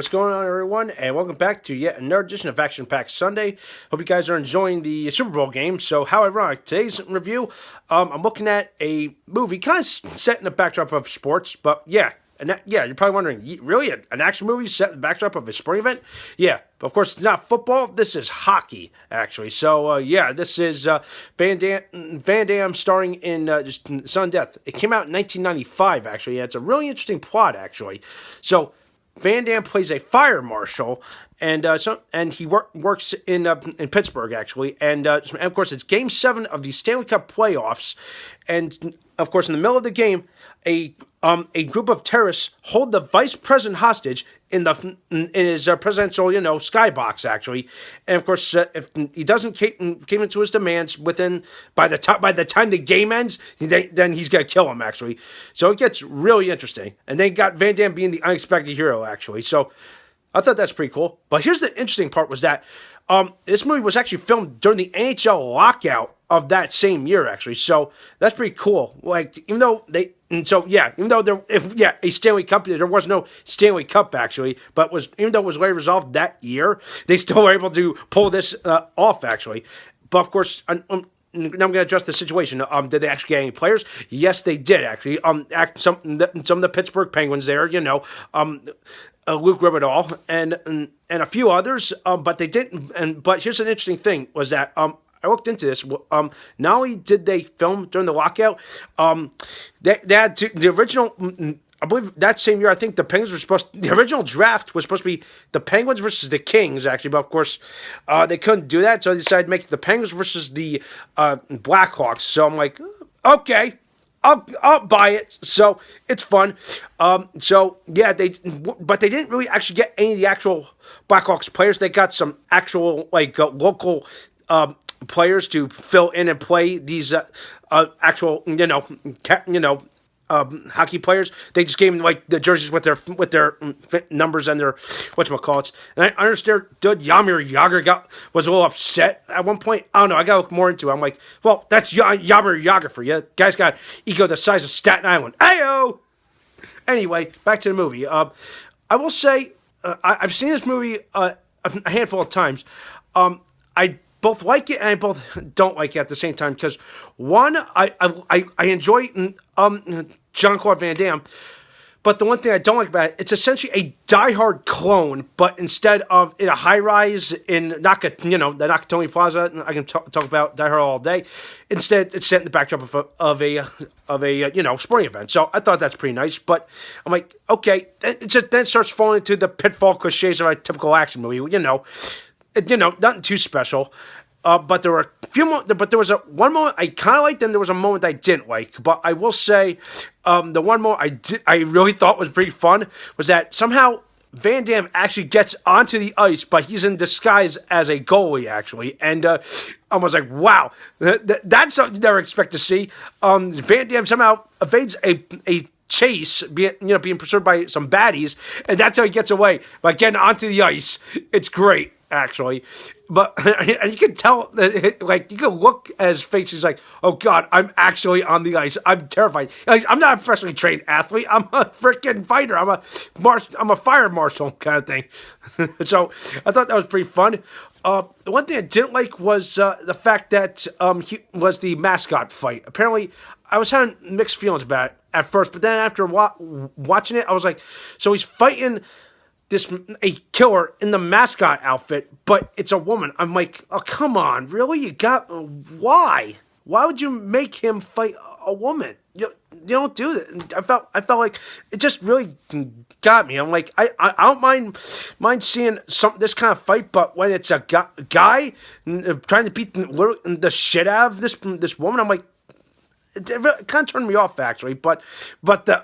What's going on, everyone? And welcome back to yet another edition of Action Packed Sunday. Hope you guys are enjoying the Super Bowl game. So, how ironic. Today's review, I'm looking at a movie kind of set in the backdrop of sports, but yeah. You're probably wondering, really? An action movie set in the backdrop of a sporting event? Yeah, but of course, it's not football. This is hockey, actually. So, this is Van Damme starring in just Sudden Death. It came out in 1995, actually. Yeah, it's a really interesting plot, actually. So, Van Damme plays a fire marshal, and he works in Pittsburgh, actually. And of course, it's Game 7 of the Stanley Cup playoffs. And, of course, in the middle of the game, a group of terrorists hold the vice president hostage in his presidential, skybox, actually. And of course, if he doesn't came into his demands by the time the game ends, then he's gonna kill him, actually. So it gets really interesting. And they got Van Damme being the unexpected hero, actually. So I thought that's pretty cool. But here's the interesting part was that this movie was actually filmed during the NHL lockout of that same year, actually. So that's pretty cool. Like, even though a Stanley Cup, there was no Stanley Cup, actually, but even though it was later resolved that year, they still were able to pull this off, actually. But of course, now I'm going to address the situation. Did they actually get any players? Yes, they did, actually. Some of the Pittsburgh Penguins there, Luke Ribbidall and a few others, but they didn't. But here's an interesting thing: was that I looked into this. Not only did they film during the lockout, they had the original. I believe that same year, I think the Penguins were the original draft was supposed to be the Penguins versus the Kings, actually, but of course, they couldn't do that, so they decided to make it the Penguins versus the Blackhawks. So I'm like, okay, I'll buy it. So it's fun. But they didn't really actually get any of the actual Blackhawks players. They got some actual local players to fill in and play these actual hockey players. They just gave them the jerseys with their numbers and their whatchamacallits. And I understand Jaromir Jagr was a little upset at one point. I don't know. I got to look more into it. I'm like, well, that's Jaromir Jagr for you. Guy's got ego the size of Staten Island. Ayo! Anyway, back to the movie. I will say I've seen this movie a handful of times. I both like it and I both don't like it at the same time because one, I enjoy Jean Claude Van Damme, but the one thing I don't like about it, it's essentially a Die Hard clone, but instead of in a high rise in the Nakatomi Plaza, I can talk about Die Hard all day. Instead, it's set in the backdrop of a sporting event. So I thought that's pretty nice. But I'm like, okay, then starts falling into the pitfall cliches of a typical action movie. Nothing too special. But there were a few but there was one moment I kind of liked, and there was a moment I didn't like. But I will say, the one moment I really thought was pretty fun was that somehow Van Damme actually gets onto the ice, but he's in disguise as a goalie, actually. And I was like, wow, that's something you never expect to see. Van Damme somehow evades a chase, being pursued by some baddies, and that's how he gets away by getting onto the ice. It's great, actually. But and you can tell, you can look at his face. He's like, "Oh God, I'm actually on the ice. I'm terrified. I'm not a professionally trained athlete. I'm a freaking fighter. I'm a fire marshal kind of thing." So I thought that was pretty fun. The one thing I didn't like was the fact that he was the mascot fight. Apparently, I was having mixed feelings about it at first, but then after watching it, I was like, so he's fighting a killer in the mascot outfit, but it's a woman. I'm like, oh, come on, really? Why? Why would you make him fight a woman? You don't do that. I felt like it just really got me. I'm like, I don't mind seeing this kind of fight, but when it's a guy trying to beat the shit out of this woman, I'm like, it kind of turned me off, actually. But the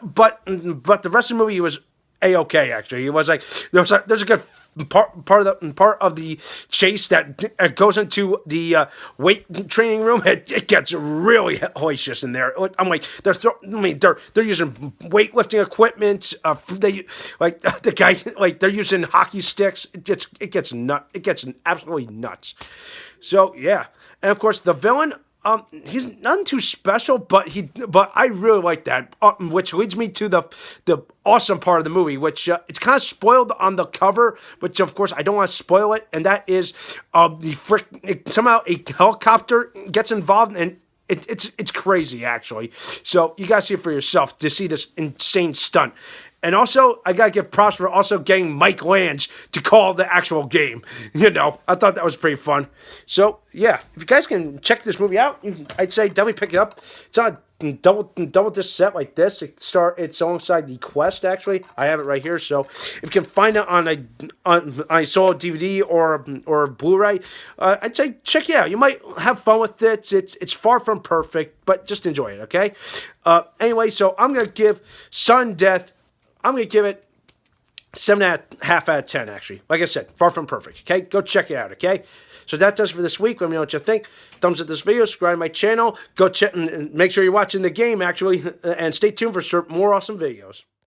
rest of the movie was A-okay, actually. It was like there's a good part of the chase that goes into the weight training room. It gets really hellacious in there. I'm like, they're using weightlifting equipment. The guy, they're using hockey sticks. It gets absolutely nuts. So yeah, and of course the villain. He's nothing too special, but I really like that, which leads me to the awesome part of the movie, which it's kind of spoiled on the cover, which of course I don't want to spoil it, and that is somehow a helicopter gets involved and. It's crazy, actually. So you gotta see it for yourself to see this insane stunt. And also, I gotta give props for also getting Mike Lange to call the actual game. I thought that was pretty fun. So yeah, if you guys can check this movie out, I'd say definitely pick it up. It's on a double disc set like this. It's alongside the Quest. Actually, I have it right here. So if you can find it on a solo DVD or Blu-ray, I'd say check it out. You might have fun with it. It's far from perfect, but just enjoy it. Okay. Anyway, so I'm gonna give Sudden Death. I'm going to give it 7.5 out of 10, actually. Like I said, far from perfect, okay? Go check it out, okay? So that does it for this week. Let me know what you think. Thumbs up this video, subscribe to my channel. Go check and make sure you're watching the game, actually, and stay tuned for more awesome videos.